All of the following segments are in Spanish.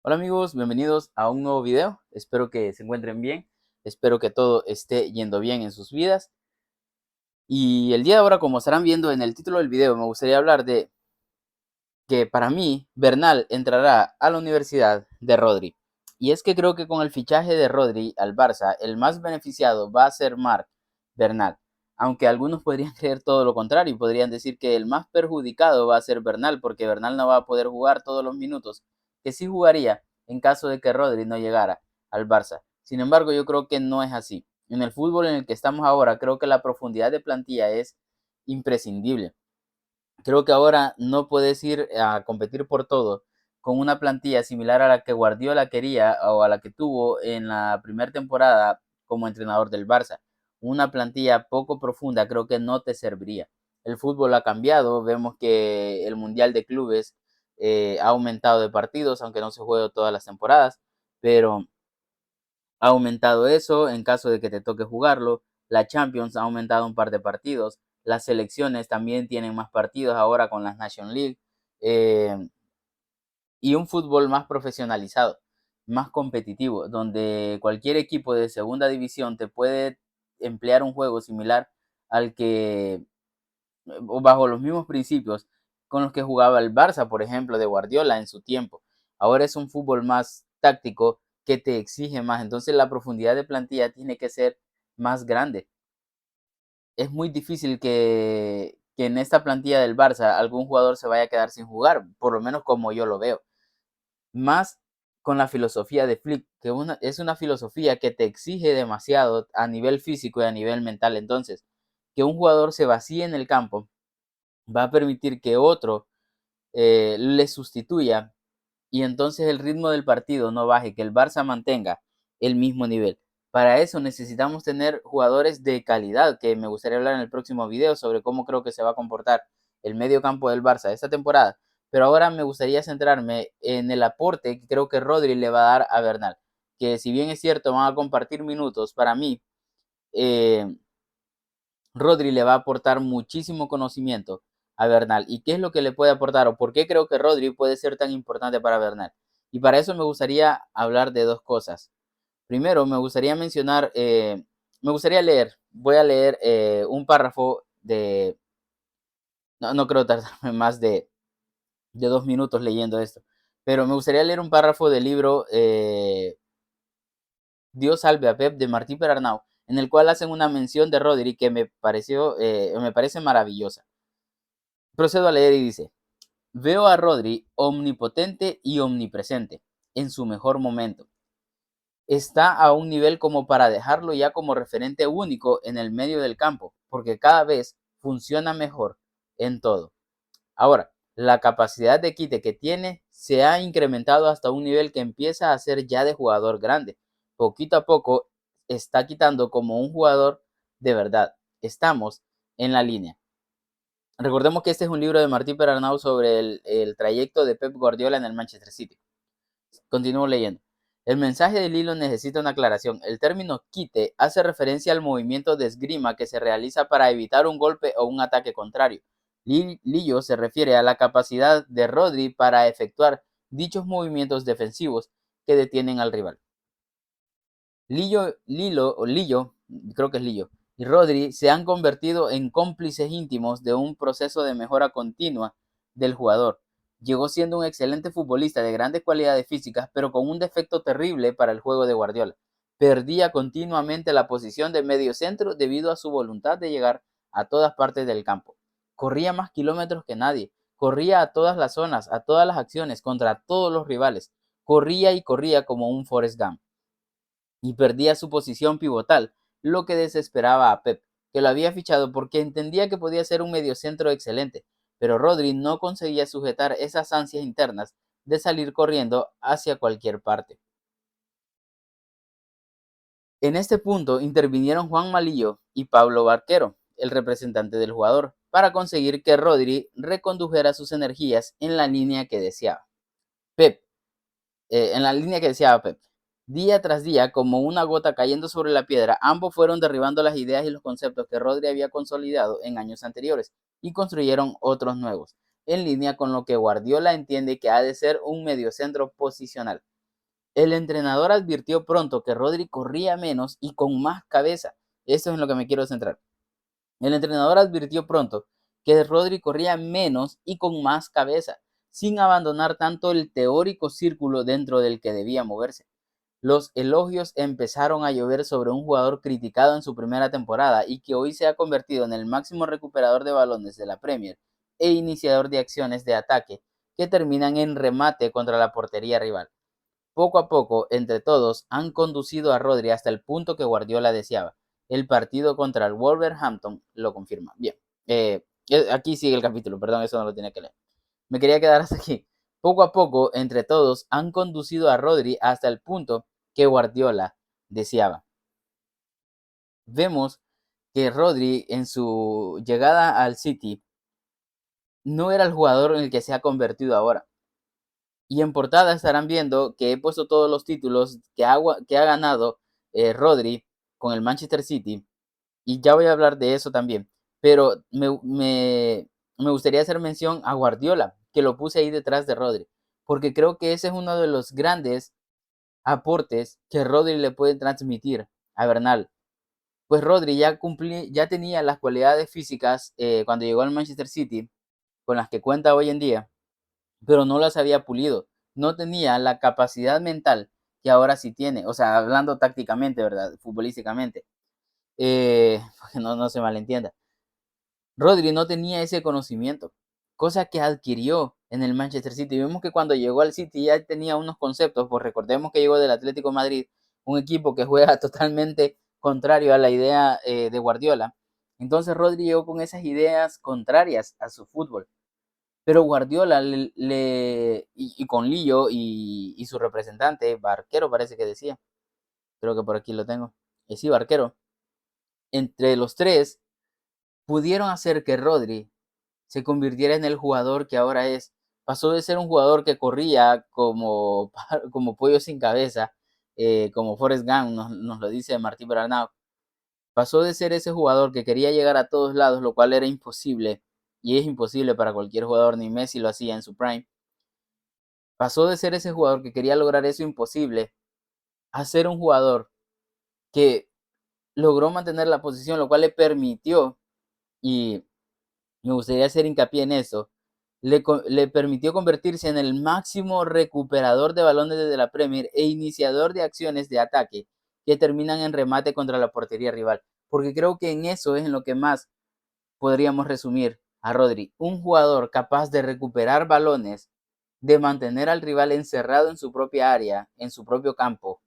Hola amigos, bienvenidos a un nuevo video. Espero que se encuentren bien. Espero que todo esté yendo bien en sus vidas. Y el día de ahora, como estarán viendo en el título del video, me gustaría hablar de que para mí Bernal entrará a la universidad de Rodri. Y es que creo que con el fichaje de Rodri al Barça, el más beneficiado va a ser Marc Bernal. Aunque algunos podrían creer todo lo contrario y podrían decir que el más perjudicado va a ser Bernal, porque Bernal no va a poder jugar todos los minutos que sí jugaría en caso de que Rodri no llegara al Barça. Sin embargo, yo creo que no es así. En el fútbol en el que estamos ahora, creo que la profundidad de plantilla es imprescindible. Creo que ahora no puedes ir a competir por todo con una plantilla similar a la que Guardiola quería o a la que tuvo en la primera temporada como entrenador del Barça. Una plantilla poco profunda creo que no te serviría. El fútbol ha cambiado, vemos que el Mundial de Clubes ha aumentado de partidos, aunque no se juegue todas las temporadas, pero ha aumentado eso en caso de que te toque jugarlo. La Champions ha aumentado un par de partidos. Las selecciones también tienen más partidos ahora con las Nation League. Eh, y un fútbol más profesionalizado, más competitivo, donde cualquier equipo de segunda división te puede emplear un juego similar al que, o bajo los mismos principios con los que jugaba el Barça, por ejemplo, de Guardiola en su tiempo. Ahora es un fútbol más táctico que te exige más, entonces la profundidad de plantilla tiene que ser más grande. Es muy difícil que en esta plantilla del Barça algún jugador se vaya a quedar sin jugar, por lo menos como yo lo veo. Más con la filosofía de Flick, que es una filosofía que te exige demasiado a nivel físico y a nivel mental. Entonces, que un jugador se vacíe en el campo va a permitir que otro le sustituya y entonces el ritmo del partido no baje, que el Barça mantenga el mismo nivel. Para eso necesitamos tener jugadores de calidad, que me gustaría hablar en el próximo video sobre cómo creo que se va a comportar el medio campo del Barça esta temporada. Pero ahora me gustaría centrarme en el aporte que creo que Rodri le va a dar a Bernal. Que si bien es cierto, van a compartir minutos, para mí, eh, Rodri le va a aportar muchísimo conocimiento a Bernal. ¿Y qué es lo que le puede aportar? ¿O por qué creo que Rodri puede ser tan importante para Bernal? Y para eso me gustaría hablar de dos cosas. Primero, me gustaría mencionar, me gustaría leer, voy a leer un párrafo de, no creo tardarme más de 2 minutos leyendo esto, pero me gustaría leer un párrafo del libro Dios salve a Pep de Martí Perarnau, en el cual hacen una mención de Rodri que me parece maravillosa. Procedo a leer y dice, veo a Rodri omnipotente y omnipresente, en su mejor momento. Está a un nivel como para dejarlo ya como referente único en el medio del campo, porque cada vez funciona mejor en todo. Ahora, la capacidad de quite que tiene se ha incrementado hasta un nivel que empieza a ser ya de jugador grande. Poquito a poco está quitando como un jugador de verdad. Estamos en la línea. Recordemos que este es un libro de Martí Perarnau sobre el trayecto de Pep Guardiola en el Manchester City. Continúo leyendo. El mensaje del hilo necesita una aclaración. El término quite hace referencia al movimiento de esgrima que se realiza para evitar un golpe o un ataque contrario. Lillo se refiere a la capacidad de Rodri para efectuar dichos movimientos defensivos que detienen al rival. Lillo, creo que es Lillo, y Rodri se han convertido en cómplices íntimos de un proceso de mejora continua del jugador. Llegó siendo un excelente futbolista de grandes cualidades físicas, pero con un defecto terrible para el juego de Guardiola. Perdía continuamente la posición de medio centro debido a su voluntad de llegar a todas partes del campo. Corría más kilómetros que nadie, corría a todas las zonas, a todas las acciones, contra todos los rivales. Corría y corría como un Forrest Gump y perdía su posición pivotal, lo que desesperaba a Pep, que lo había fichado porque entendía que podía ser un mediocentro excelente, pero Rodri no conseguía sujetar esas ansias internas de salir corriendo hacia cualquier parte. En este punto intervinieron Juan Malillo y Pablo Barquero, el representante del jugador, para conseguir que Rodri recondujera sus energías en la línea que deseaba. Pep en la línea que deseaba Pep. Día tras día, como una gota cayendo sobre la piedra, ambos fueron derribando las ideas y los conceptos que Rodri había consolidado en años anteriores y construyeron otros nuevos, en línea con lo que Guardiola entiende que ha de ser un mediocentro posicional. El entrenador advirtió pronto que Rodri corría menos y con más cabeza. Eso es en lo que me quiero centrar. El entrenador advirtió pronto que Rodri corría menos y con más cabeza, sin abandonar tanto el teórico círculo dentro del que debía moverse. Los elogios empezaron a llover sobre un jugador criticado en su primera temporada y que hoy se ha convertido en el máximo recuperador de balones de la Premier e iniciador de acciones de ataque que terminan en remate contra la portería rival. Poco a poco, entre todos, han conducido a Rodri hasta el punto que Guardiola deseaba. El partido contra el Wolverhampton lo confirma. Bien, aquí sigue el capítulo, perdón, eso no lo tenía que leer. Me quería quedar hasta aquí. Poco a poco, entre todos, han conducido a Rodri hasta el punto que Guardiola deseaba. Vemos que Rodri en su llegada al City no era el jugador en el que se ha convertido ahora. Y en portada estarán viendo que he puesto todos los títulos que ha ganado Rodri con el Manchester City. Y ya voy a hablar de eso también. Pero me gustaría hacer mención a Guardiola, que lo puse ahí detrás de Rodri. Porque creo que ese es uno de los grandes aportes que Rodri le puede transmitir a Bernal. Pues Rodri ya tenía las cualidades físicas cuando llegó al Manchester City, con las que cuenta hoy en día, pero no las había pulido. No tenía la capacidad mental que ahora sí tiene. O sea, hablando tácticamente, ¿verdad? Futbolísticamente. Que no se malentienda. Rodri no tenía ese conocimiento, cosa que adquirió en el Manchester City. Vemos que cuando llegó al City ya tenía unos conceptos, pues recordemos que llegó del Atlético de Madrid, un equipo que juega totalmente contrario a la idea de Guardiola. Entonces Rodri llegó con esas ideas contrarias a su fútbol. Pero Guardiola y con Lillo y su representante, Barquero parece que decía, creo que por aquí lo tengo, sí, Barquero, entre los tres pudieron hacer que Rodri se convirtiera en el jugador que ahora es. Pasó de ser un jugador que corría como pollo sin cabeza, como Forrest Gump nos lo dice Martín Bernal. Pasó de ser ese jugador que quería llegar a todos lados, lo cual era imposible, y es imposible para cualquier jugador, ni Messi lo hacía en su prime. Pasó de ser ese jugador que quería lograr eso imposible a ser un jugador que logró mantener la posición, lo cual le permitió, y me gustaría hacer hincapié en eso, le permitió convertirse en el máximo recuperador de balones desde la Premier e iniciador de acciones de ataque que terminan en remate contra la portería rival. Porque creo que en eso es en lo que más podríamos resumir a Rodri. Un jugador capaz de recuperar balones, de mantener al rival encerrado en su propia área, en su propio campo.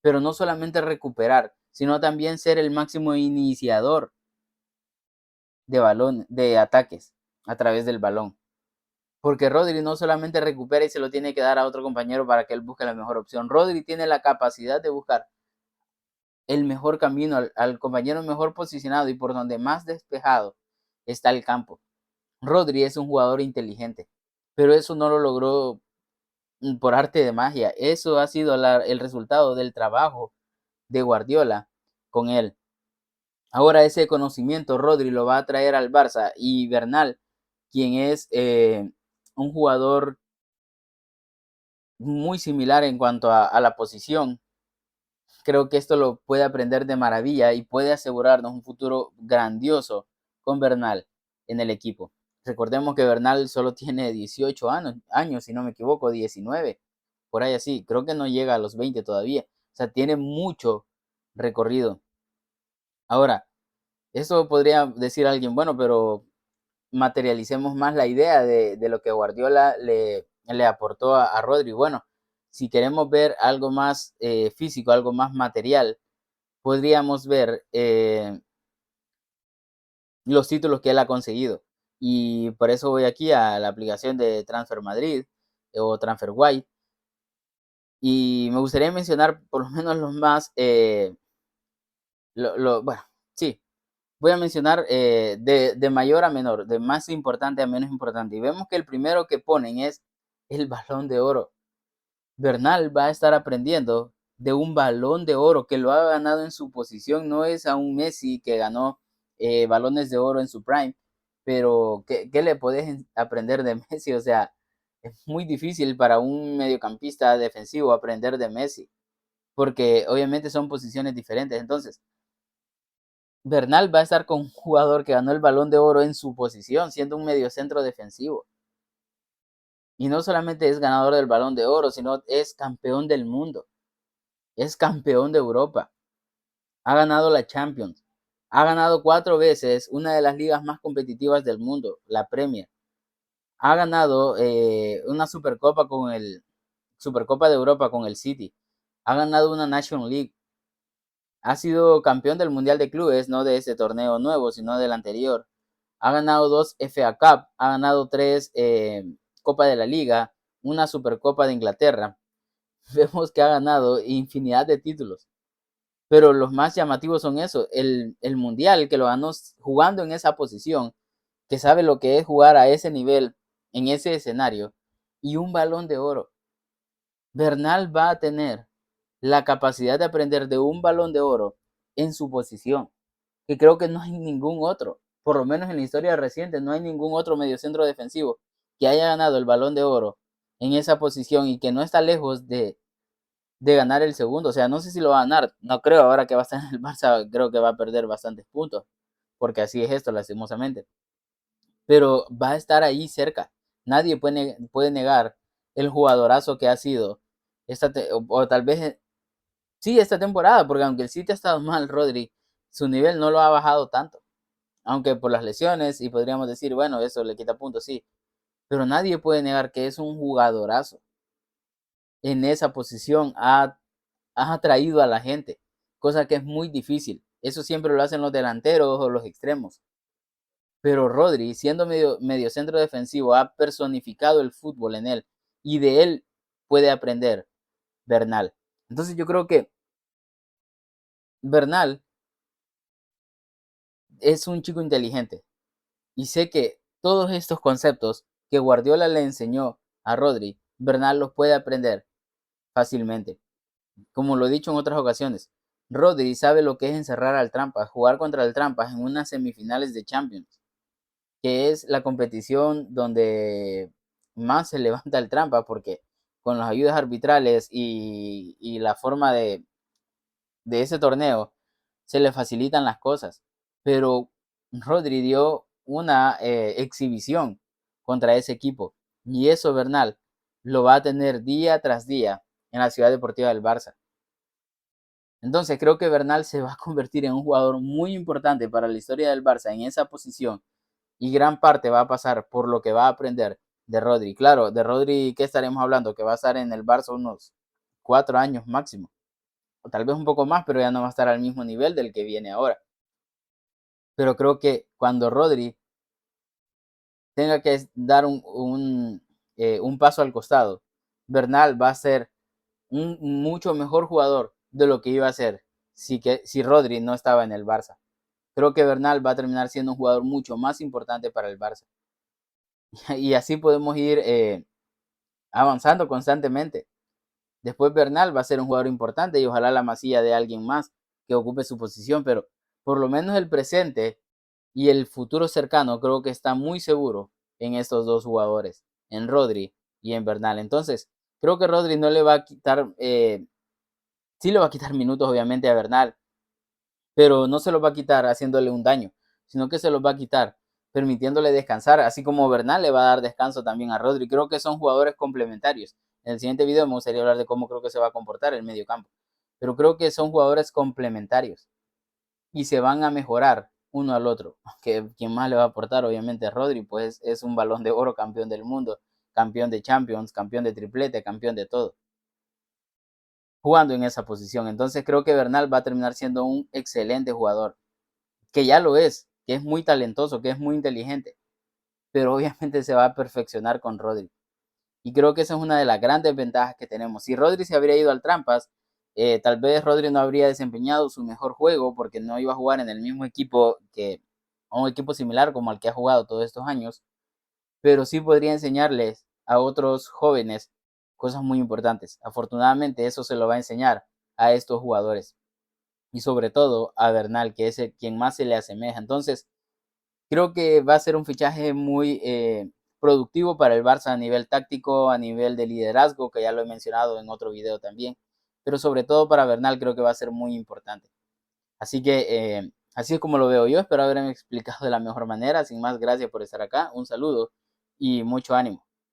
Pero no solamente recuperar, sino también ser el máximo iniciador de ataques a través del balón. Porque Rodri no solamente recupera y se lo tiene que dar a otro compañero para que él busque la mejor opción. Rodri tiene la capacidad de buscar el mejor camino al compañero mejor posicionado y por donde más despejado está el campo. Rodri es un jugador inteligente, pero eso no lo logró por arte de magia. Eso ha sido el resultado del trabajo de Guardiola con él. Ahora ese conocimiento Rodri lo va a traer al Barça y Bernal, quien es un jugador muy similar en cuanto a la posición. Creo que esto lo puede aprender de maravilla y puede asegurarnos un futuro grandioso con Bernal en el equipo. Recordemos que Bernal solo tiene 18 años, si no me equivoco, 19, por ahí así. Creo que no llega a los 20 todavía. O sea, tiene mucho recorrido. Ahora, eso podría decir alguien, bueno, pero materialicemos más la idea de lo que Guardiola le aportó a Rodri. Bueno, si queremos ver algo más físico, algo más material, podríamos ver los títulos que él ha conseguido. Y por eso voy aquí a la aplicación de Transfer Madrid o Transfer White. Y me gustaría mencionar por lo menos los más, bueno, sí, voy a mencionar de mayor a menor, de más importante a menos importante. Y vemos que el primero que ponen es el Balón de Oro. Bernal va a estar aprendiendo de un Balón de Oro que lo ha ganado en su posición. No es a un Messi que ganó balones de oro en su prime, pero ¿qué le podés aprender de Messi? O sea, Es muy difícil para un mediocampista defensivo aprender de Messi, porque obviamente son posiciones diferentes. Entonces, Bernal va a estar con un jugador que ganó el Balón de Oro en su posición, siendo un mediocentro defensivo. Y no solamente es ganador del Balón de Oro, sino es campeón del mundo, es campeón de Europa, ha ganado la Champions, ha ganado 4 veces una de las ligas más competitivas del mundo, la Premier. Ha ganado una Supercopa de Europa con el City. Ha ganado una National League. Ha sido campeón del Mundial de Clubes, no de ese torneo nuevo, sino del anterior. Ha ganado 2 FA Cup, ha ganado 3 Copa de la Liga, una Supercopa de Inglaterra. Vemos que ha ganado infinidad de títulos. Pero los más llamativos son eso, el Mundial que lo ganó jugando en esa posición, que sabe lo que es jugar a ese nivel, en ese escenario, y un Balón de Oro. Bernal va a tener la capacidad de aprender de un Balón de Oro en su posición, que creo que no hay ningún otro, por lo menos en la historia reciente, no hay ningún otro mediocentro defensivo que haya ganado el Balón de Oro en esa posición y que no está lejos de ganar el segundo. O sea, no sé si lo va a ganar, no creo, ahora que va a estar en el Barça, creo que va a perder bastantes puntos, porque así es esto, lastimosamente. Pero va a estar ahí cerca. Nadie puede negar el jugadorazo que ha sido o tal vez sí esta temporada, porque aunque el City ha estado mal, Rodri, su nivel no lo ha bajado tanto. Aunque por las lesiones, y podríamos decir, bueno, eso le quita puntos, sí. Pero nadie puede negar que es un jugadorazo. En esa posición ha atraído a la gente, cosa que es muy difícil. Eso siempre lo hacen los delanteros o los extremos. Pero Rodri, siendo medio centro defensivo, ha personificado el fútbol en él y de él puede aprender Bernal. Entonces yo creo que Bernal es un chico inteligente y sé que todos estos conceptos que Guardiola le enseñó a Rodri, Bernal los puede aprender fácilmente. Como lo he dicho en otras ocasiones, Rodri sabe lo que es encerrar al Trampas, jugar contra el Trampas en unas semifinales de Champions, que es la competición donde más se levanta el Trampas, porque con las ayudas arbitrales y la forma de ese torneo se le facilitan las cosas. Pero Rodri dio una exhibición contra ese equipo y eso Bernal lo va a tener día tras día en la Ciudad Deportiva del Barça. Entonces creo que Bernal se va a convertir en un jugador muy importante para la historia del Barça en esa posición y gran parte va a pasar por lo que va a aprender de Rodri. Claro, de Rodri, ¿qué estaremos hablando? Que va a estar en el Barça unos 4 años máximo, o tal vez un poco más, pero ya no va a estar al mismo nivel del que viene ahora. Pero creo que cuando Rodri tenga que dar un paso al costado, Bernal va a ser un mucho mejor jugador de lo que iba a ser si Rodri no estaba en el Barça. Creo que Bernal va a terminar siendo un jugador mucho más importante para el Barça. Y así podemos ir avanzando constantemente. Después Bernal va a ser un jugador importante y ojalá la masilla de alguien más que ocupe su posición, pero por lo menos el presente y el futuro cercano creo que está muy seguro en estos dos jugadores, en Rodri y en Bernal. Entonces, creo que Rodri no le va a quitar, sí le va a quitar minutos obviamente a Bernal, pero no se los va a quitar haciéndole un daño, sino que se los va a quitar permitiéndole descansar, así como Bernal le va a dar descanso también a Rodri. Creo que son jugadores complementarios. En el siguiente video me gustaría hablar de cómo creo que se va a comportar el medio campo, pero creo que son jugadores complementarios y se van a mejorar uno al otro. Que quien más le va a aportar obviamente es Rodri, pues es un Balón de Oro, campeón del mundo, campeón de Champions, campeón de triplete, campeón de todo, jugando en esa posición. Entonces creo que Bernal va a terminar siendo un excelente jugador, que ya lo es, que es muy talentoso, que es muy inteligente, pero obviamente se va a perfeccionar con Rodri. Y creo que esa es una de las grandes ventajas que tenemos. Si Rodri se habría ido al Trampas, tal vez Rodri no habría desempeñado su mejor juego porque no iba a jugar en el mismo equipo un equipo similar como el que ha jugado todos estos años, pero sí podría enseñarles a otros jóvenes cosas muy importantes. Afortunadamente eso se lo va a enseñar a estos jugadores y sobre todo a Bernal, que es quien más se le asemeja. Entonces, creo que va a ser un fichaje muy productivo para el Barça a nivel táctico, a nivel de liderazgo, que ya lo he mencionado en otro video también, pero sobre todo para Bernal creo que va a ser muy importante. Así que así es como lo veo yo, espero haberme explicado de la mejor manera. Sin más, gracias por estar acá, un saludo y mucho ánimo.